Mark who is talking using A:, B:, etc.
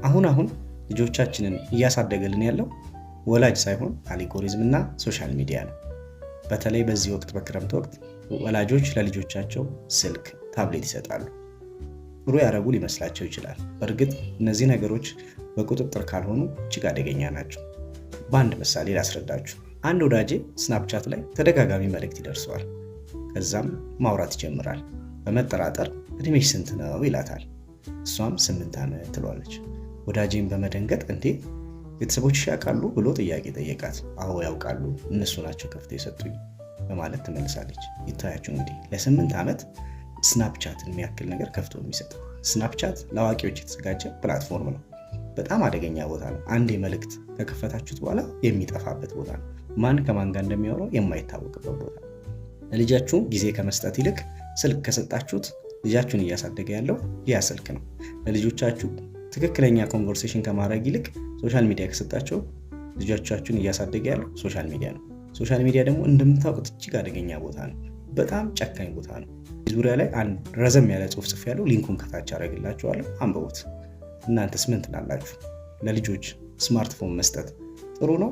A: አሁን ልጆቻችንን እያሳደገልን ያለው ወላጅ ሳይሆን አልጎሪዝም እና ሶሻል ሚዲያ ነው። በተለይ በዚህ ወቅት በክረምት ወቅት ወላጆች ለልጆቻቸው ስልክ፣ ታብሌት ይሰጣሉ። ጥሩ ያደረጉ ሊመስላቸው ይችላል። በእርግጥ እነዚህ ነገሮች በቁጥጥር ካልሆኑ እጅግ አደገኛ ናቸው። በአንድ ምሳሌ ላስረዳችሁ። አንድ ወዳጄ ስናፕቻት ላይ ተደጋጋሚ መልእክት ይደርሰዋል። ከዛም ማውራት ይጀምራል። በመጠራጠር እድሜሽ ስንት ነው ይላታል። እሷም 8 ዓመት ትሏለች። ወዳጄን በመደንገጥ እንዴ ቤተሰቦችሽ ያውቃሉ ብሎ ጥያቄ ጠየቃት። አዎ ያውቃሉ፣ እነሱ ናቸው ከፍተው የሰጡኝ በማለት ትመልሳለች። ይታያችሁ እንግዲህ ለ8 ዓመት ስናፕቻትን የሚያክል ነገር ከፍቶ የሚሰጥ። ስናፕቻት ለአዋቂዎች የተዘጋጀ ፕላትፎርም ነው። በጣም አደገኛ ቦታ ነው። አንዴ መልእክት ከከፈታችሁት በኋላ የሚጠፋበት ቦታ ነው። ማን ከማን ጋር እንደሚያወራው የማይታወቅበት ቦታ ነው። ለልጃችሁ ጊዜ ከመስጠት ይልቅ ስልክ ከሰጣችሁት ልጃችሁን እያሳደገ ያለው ያ ስልክ ነው። ለልጆቻችሁ ትክክለኛ ኮንቨርሴሽን ከማድረግ ይልቅ ሶሻል ሚዲያ ከሰጣችሁ ልጆቻችሁን እያሳደገ ያለው ሶሻል ሚዲያ ነው። ሶሻል ሚዲያ ደግሞ እንደምታውቁት እጅግ አደገኛ ቦታ ነው። በጣም ጨካኝ ቦታ ነው። ዙሪያ ላይ አንድ ረዘም ያለ ጽሑፍ ጽፌያለሁ። ሊንኩን ከታች አደርግላችኋለሁ፣ አንብቡት። እናንተስ ምን ትላላችሁ? ለልጆች ስማርትፎን መስጠት ጥሩ ነው